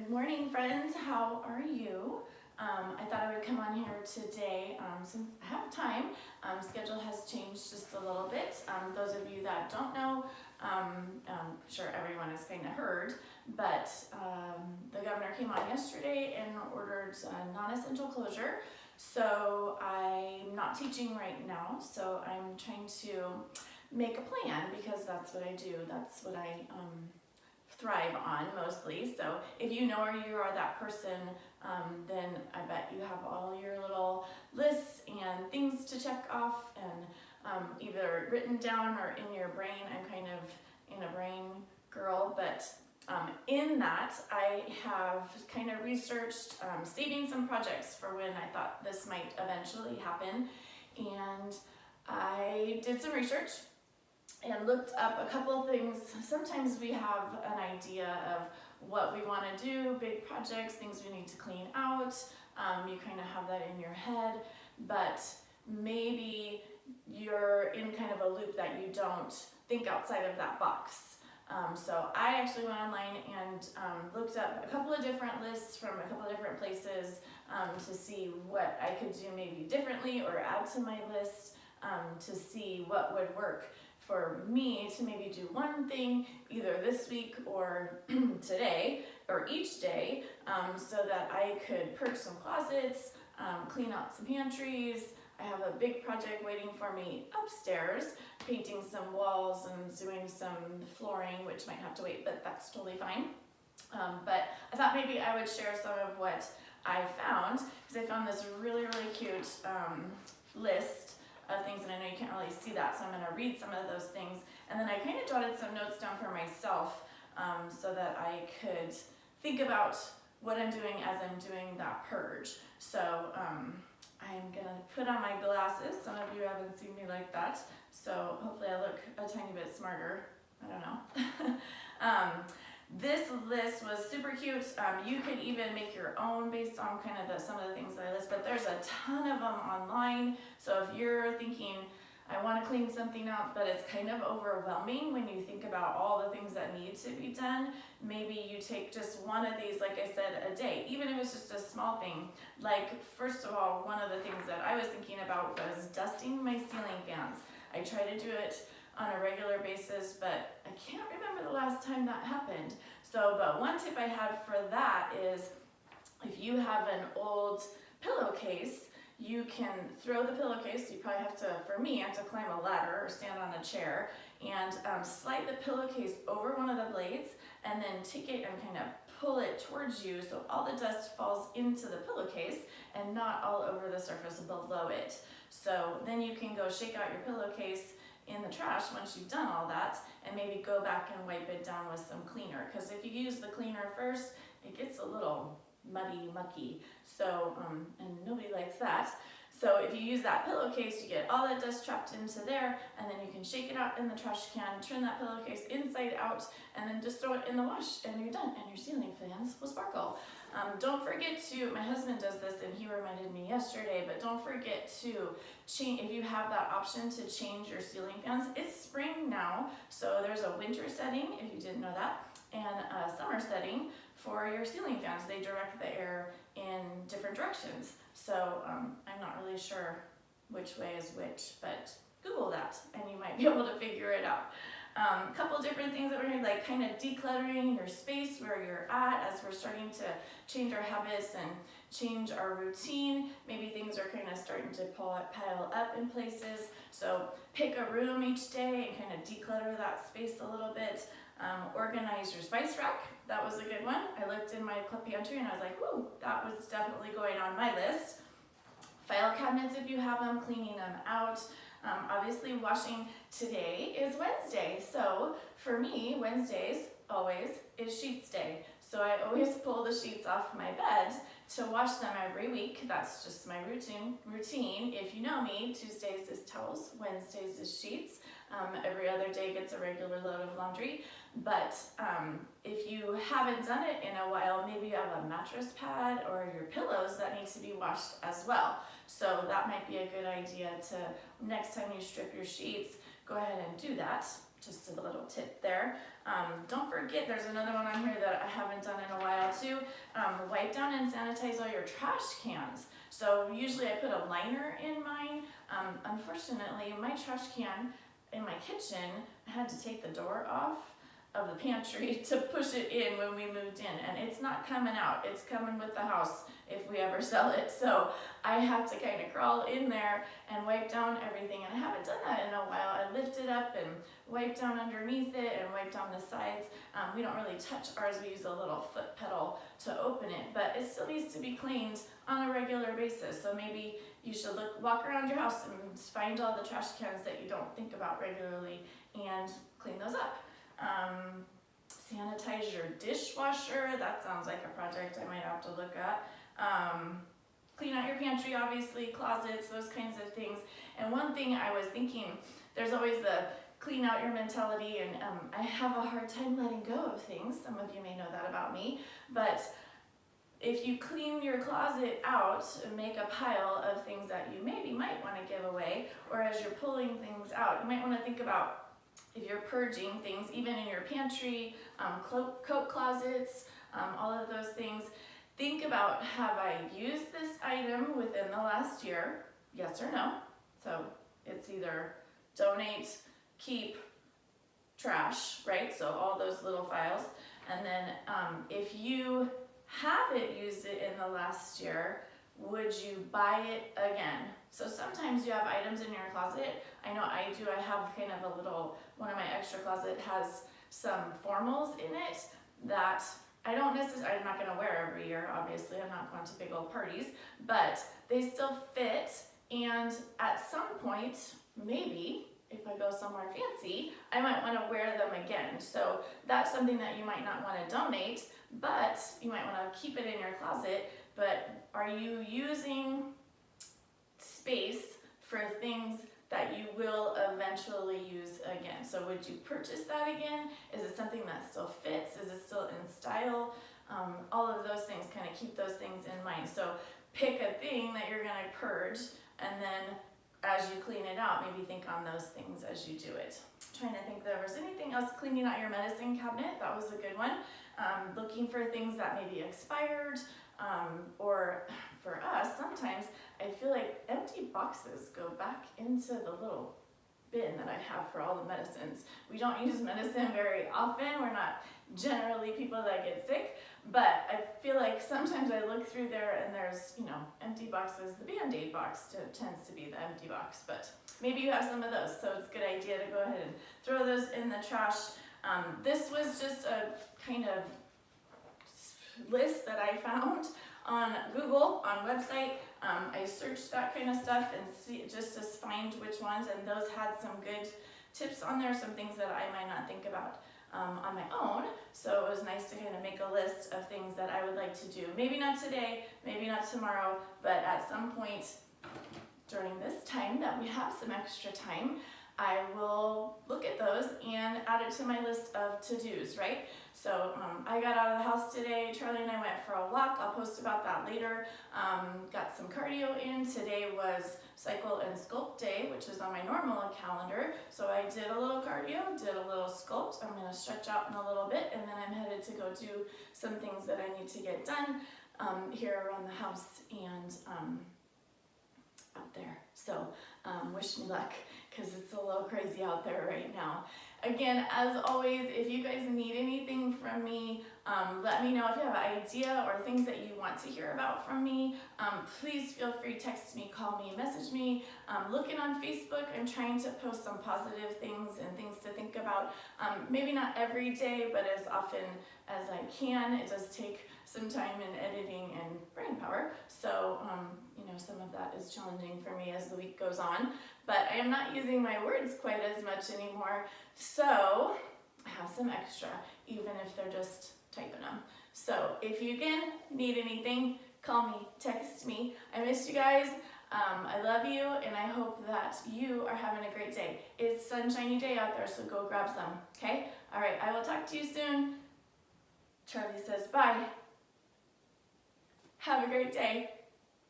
Good morning, friends. How are you? I thought I would come on here today since I have time. Schedule has changed just a little bit. Those of you that don't know, I'm sure everyone has kind of heard, but the governor came on yesterday and ordered non-essential closure. So I'm not teaching right now, so I'm trying to make a plan because that's what I do. That's what I thrive on mostly. So if you know or you are that person, then I bet you have all your little lists and things to check off and either written down or in your brain. I'm kind of in a brain girl, but in that I have kind of researched saving some projects for when I thought this might eventually happen. And I did some research and looked up a couple of things. Sometimes we have an idea of what we want to do, big projects, things we need to clean out. You kind of have that in your head, but maybe you're in kind of a loop that you don't think outside of that box. So I actually went online and looked up a couple of different lists from a couple of different places to see what I could do maybe differently or add to my list to see what would work for me to maybe do one thing either this week or today or each day, so that I could purge some closets, clean out some pantries. I have a big project waiting for me upstairs, painting some walls and doing some flooring, which might have to wait, but that's totally fine. But I thought maybe I would share some of what I found, because I found this really cute list of things, and I know you can't really see that, so I'm going to read some of those things, and then I kind of jotted some notes down for myself so that I could think about what I'm doing as I'm doing that purge. So I'm going to put on my glasses. Some of you haven't seen me like that, so hopefully I look a tiny bit smarter. I don't know. This list was super cute. You could even make your own based on kind of some of the things that I list, but there's a ton of them online. So if you're thinking, I want to clean something up, but it's kind of overwhelming when you think about all the things that need to be done, maybe you take just one of these, like I said, a day, even if it's just a small thing. Like, first of all, one of the things that I was thinking about was dusting my ceiling fans. I try to do it on a regular basis, but I can't remember the last time that happened. So, but one tip I had for that is if you have an old pillowcase, you can throw the pillowcase. You probably have to, for me, I have to climb a ladder or stand on a chair and slide the pillowcase over one of the blades and then take it and kind of pull it towards you so all the dust falls into the pillowcase and not all over the surface below it. So then you can go shake out your pillowcase in the trash once you've done all that, and maybe go back and wipe it down with some cleaner, because if you use the cleaner first, it gets a little muddy, mucky, so and nobody likes that. So if you use that pillowcase, you get all that dust trapped into there, and then you can shake it out in the trash can, turn that pillowcase inside out, and then just throw it in the wash, and you're done, and your ceiling fans will sparkle. Don't forget to, my husband does this and he reminded me yesterday, but don't forget to change, if you have that option to change your ceiling fans. It's spring now, so there's a winter setting, if you didn't know that, and a summer setting for your ceiling fans. They direct the air in different directions. So I'm not really sure which way is which, but Google that and you might be able to figure it out. A couple different things that we're doing, like kind of decluttering your space where you're at as we're starting to change our habits and change our routine. Maybe things are kind of starting to pile up in places. So pick a room each day and kind of declutter that space a little bit. Organize your spice rack. That was a good one. I looked in my pantry and I was like, whoo, that was definitely going on my list. File cabinets if you have them, cleaning them out. Obviously washing. Today is Wednesday, so for me, Wednesdays always is sheets day. So I always pull the sheets off my bed to wash them every week. That's just my routine. If you know me, Tuesdays is towels, Wednesdays is sheets. Every other day gets a regular load of laundry. But if you haven't done it in a while, maybe you have a mattress pad or your pillows that need to be washed as well. So that might be a good idea to, next time you strip your sheets, go ahead and do that. just a little tip there. Don't forget, there's another one on here that I haven't done in a while too. Wipe down and sanitize all your trash cans. So usually I put a liner in mine. Unfortunately, my trash can in my kitchen, I had to take the door off of the pantry to push it in when we moved in, and it's not coming out. It's coming with the house if we ever sell it. So I have to kind of crawl in there and wipe down everything, and I haven't done that in a while. I lift it up and wipe down underneath it and wipe down the sides. We don't really touch ours. We use a little foot pedal to open it, but it still needs to be cleaned on a regular basis. So maybe you should walk around your house and find all the trash cans that you don't think about regularly and clean those up. Sanitize your dishwasher. That sounds like a project I might have to look at. Clean out your pantry, obviously, closets, those kinds of things. And one thing I was thinking, there's always the clean out your mentality, and I have a hard time letting go of things. Some of you may know that about me, but if you clean your closet out and make a pile of things that you maybe might want to give away, or as you're pulling things out, you might want to think about if you're purging things, even in your pantry, coat closets, all of those things. Think about, have I used this item within the last year? Yes or no? So it's either donate, keep, trash, right? So all those little files. And then if you haven't used it in the last year, would you buy it again? So sometimes you have items in your closet. I know I do. I have kind of a little, one of my extra closet has some formals in it that I don't necessarily, I'm not going to wear every year, obviously. I'm not going to big old parties, but they still fit. And at some point, maybe if I go somewhere fancy, I might want to wear them again. So that's something that you might not want to donate, but you might want to keep it in your closet. But are you using space for things that you will eventually use again? So would you purchase that again? Is it something that still fits? Is it still in style? All of those things, kind of keep those things in mind. So pick a thing that you're going to purge, and then as you clean it out, maybe think on those things as you do it. I'm trying to think if there was anything else. Cleaning out your medicine cabinet, that was a good one. Looking for things that may be expired, or for us, sometimes I feel like empty boxes go back into the little bin that I have for all the medicines. We don't use medicine very often. We're not generally people that get sick, but I feel like sometimes I look through there and there's, empty boxes. The Band-Aid box tends to be the empty box, but maybe you have some of those, so it's a good idea to go ahead and throw those in the trash. This was just a kind of list that I found on Google, on website. I searched that kind of stuff and just to find which ones, and those had some good tips on there, some things that I might not think about on my own. So it was nice to kind of make a list of things that I would like to do. Maybe not today, maybe not tomorrow, but at some point during this time that we have some extra time, I will look at those and add it to my list of to-dos, right? So I got out of the house today. Charlie and I went for a walk. I'll post about that later. Got some cardio in. Today was Cycle and Sculpt Day, which is on my normal calendar. So I did a little cardio, did a little sculpt. I'm going to stretch out in a little bit, and then I'm headed to go do some things that I need to get done here around the house and out there. So wish me luck, because it's a little crazy out there right now. Again, as always, if you guys need anything from me, let me know. If you have an idea or things that you want to hear about from me, please feel free to text me, call me, message me. Looking on Facebook, I'm trying to post some positive things and things to think about. Maybe not every day, but as often as I can. It does take some time in editing and brain power. So, some of that is challenging for me as the week goes on. But I am not using my words quite as much anymore. So I have some extra, even if they're just typing them. So if you again need anything, call me, text me. I miss you guys. I love you, and I hope that you are having a great day. It's sunshiny day out there, so go grab some, okay? All right, I will talk to you soon. Charlie says bye. Have a great day.